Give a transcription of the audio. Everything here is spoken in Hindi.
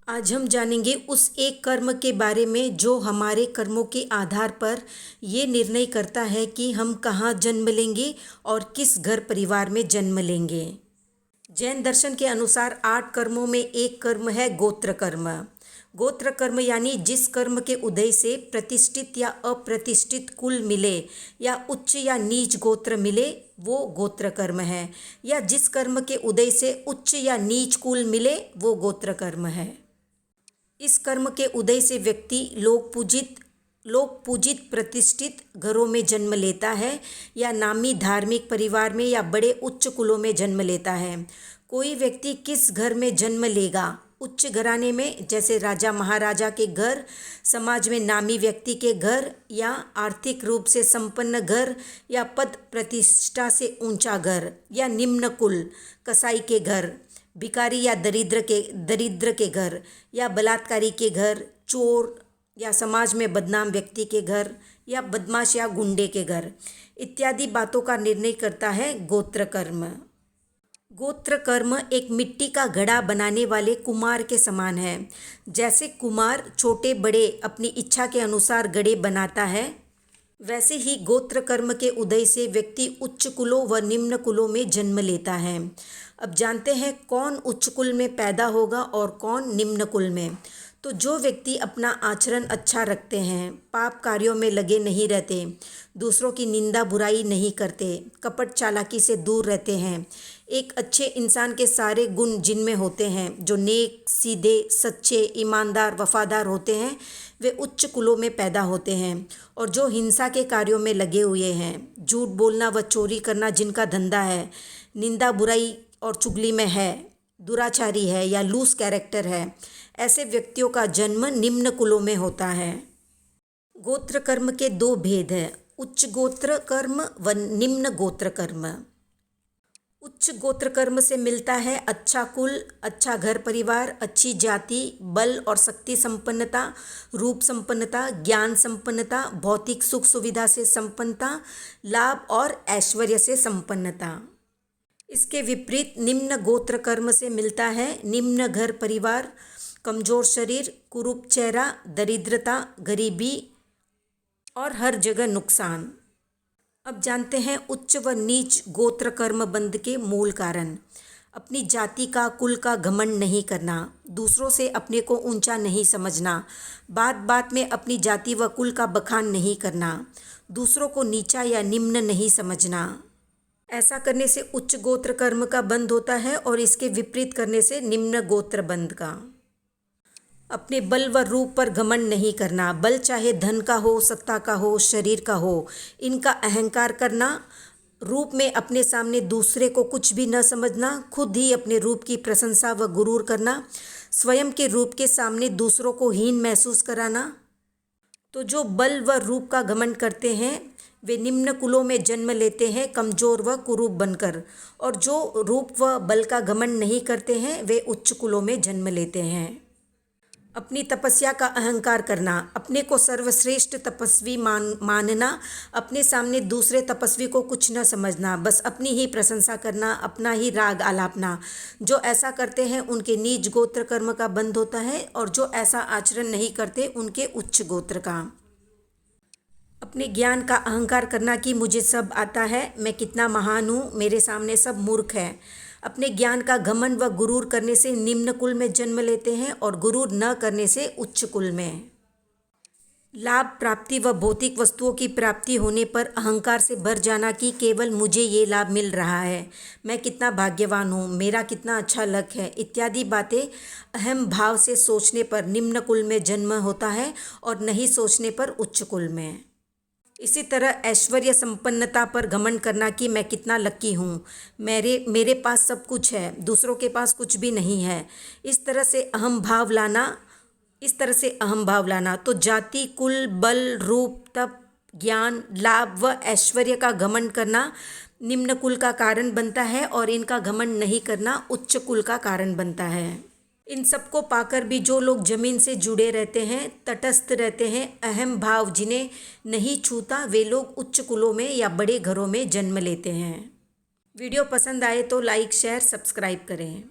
आज हम जानेंगे उस एक कर्म के बारे में जो हमारे कर्मों के आधार पर ये निर्णय करता है कि हम कहाँ जन्म लेंगे और किस घर परिवार में जन्म लेंगे। जैन दर्शन के अनुसार 8 कर्मों में एक कर्म है गोत्र कर्म। गोत्र कर्म यानी जिस कर्म के उदय से प्रतिष्ठित या अप्रतिष्ठित कुल मिले या उच्च या नीच गोत्र मिले वो गोत्र कर्म है, या जिस कर्म के उदय से उच्च या नीच कुल मिले वो गोत्र कर्म है। इस कर्म के उदय से व्यक्ति लोक पूजित प्रतिष्ठित घरों में जन्म लेता है या नामी धार्मिक परिवार में या बड़े उच्च कुलों में जन्म लेता है। कोई व्यक्ति किस घर में जन्म लेगा? उच्च घराने में, जैसे राजा महाराजा के घर, समाज में नामी व्यक्ति के घर, या आर्थिक रूप से संपन्न घर, या पद प्रतिष्ठा से ऊंचा घर, या निम्न कुल कसाई के घर, भिखारी या दरिद्र के घर, या बलात्कारी के घर, चोर या समाज में बदनाम व्यक्ति के घर, या बदमाश या गुंडे के घर इत्यादि बातों का निर्णय करता है गोत्र कर्म। गोत्र कर्म एक मिट्टी का घड़ा बनाने वाले कुम्हार के समान है। जैसे कुम्हार छोटे बड़े अपनी इच्छा के अनुसार घड़े बनाता है, वैसे ही गोत्र कर्म के उदय से व्यक्ति उच्च कुलों व निम्न कुलों में जन्म लेता है। अब जानते हैं कौन उच्च कुल में पैदा होगा और कौन निम्न कुल में। तो जो व्यक्ति अपना आचरण अच्छा रखते हैं, पाप कार्यों में लगे नहीं रहते, दूसरों की निंदा बुराई नहीं करते, कपट चालाकी से दूर रहते हैं, एक अच्छे इंसान के सारे गुण जिनमें होते हैं, जो नेक, सीधे, सच्चे, ईमानदार, वफादार होते हैं, वे उच्च कुलों में पैदा होते हैं। और जो हिंसा के कार्यों में लगे हुए हैं, झूठ बोलना व चोरी करना जिनका धंधा है, निंदा बुराई और चुगली में है, दुराचारी है या लूज कैरेक्टर है, ऐसे व्यक्तियों का जन्म निम्न कुलों में होता है। गोत्र कर्म के 2 भेद हैं, उच्च गोत्र कर्म व निम्न गोत्र कर्म। उच्च गोत्र कर्म से मिलता है अच्छा कुल, अच्छा घर परिवार, अच्छी जाति, बल और शक्ति संपन्नता, रूप संपन्नता, ज्ञान संपन्नता, भौतिक सुख सुविधा से संपन्नता, लाभ और ऐश्वर्य से संपन्नता। इसके विपरीत निम्न गोत्र कर्म से मिलता है निम्न घर परिवार, कमजोर शरीर, कुरूप चेहरा, दरिद्रता, गरीबी और हर जगह नुकसान। अब जानते हैं उच्च व नीच गोत्र कर्म बंध के मूल कारण। अपनी जाति का, कुल का घमंड नहीं करना, दूसरों से अपने को ऊंचा नहीं समझना, बात बात में अपनी जाति व कुल का बखान नहीं करना, दूसरों को नीचा या निम्न नहीं समझना। ऐसा करने से उच्च गोत्र कर्म का बंध होता है और इसके विपरीत करने से निम्न गोत्र बंध का। अपने बल व रूप पर घमंड नहीं करना, बल चाहे धन का हो, सत्ता का हो, शरीर का हो, इनका अहंकार करना, रूप में अपने सामने दूसरे को कुछ भी न समझना, खुद ही अपने रूप की प्रशंसा व गुरूर करना, स्वयं के रूप के सामने दूसरों को हीन महसूस कराना। तो जो बल व रूप का घमंड करते हैं वे निम्न कुलों में जन्म लेते हैं कमजोर व कुरूप बनकर, और जो रूप व बल का घमंड नहीं करते हैं वे उच्च कुलों में जन्म लेते हैं। अपनी तपस्या का अहंकार करना, अपने को सर्वश्रेष्ठ तपस्वी मानना, अपने सामने दूसरे तपस्वी को कुछ न समझना, बस अपनी ही प्रशंसा करना, अपना ही राग आलापना। जो ऐसा करते हैं उनके नीच गोत्र कर्म का बंध होता है, और जो ऐसा आचरण नहीं करते उनके उच्च गोत्र का। अपने ज्ञान का अहंकार करना कि मुझे सब आता है, मैं कितना महान हूँ, मेरे सामने सब मूर्ख है। अपने ज्ञान का घमंड व गुरूर करने से निम्न कुल में जन्म लेते हैं और गुरूर न करने से उच्च कुल में। लाभ प्राप्ति व भौतिक वस्तुओं की प्राप्ति होने पर अहंकार से भर जाना कि केवल मुझे ये लाभ मिल रहा है, मैं कितना भाग्यवान हूँ, मेरा कितना अच्छा लक है, इत्यादि बातें अहम भाव से सोचने पर निम्न कुल में जन्म होता है और नहीं सोचने पर उच्च कुल में। इसी तरह ऐश्वर्य संपन्नता पर घमंड करना कि मैं कितना लकी हूँ, मेरे पास सब कुछ है, दूसरों के पास कुछ भी नहीं है, इस तरह से अहम भाव लाना। तो जाति, कुल, बल, रूप, तप, ज्ञान, लाभ व ऐश्वर्य का घमंड करना निम्न कुल का कारण बनता है और इनका घमंड नहीं करना उच्च कुल का कारण बनता है। इन सबको पाकर भी जो लोग जमीन से जुड़े रहते हैं, तटस्थ रहते हैं, अहम भाव जिन्हें नहीं छूता, वे लोग उच्च कुलों में या बड़े घरों में जन्म लेते हैं। वीडियो पसंद आए तो लाइक, शेयर, सब्सक्राइब करें।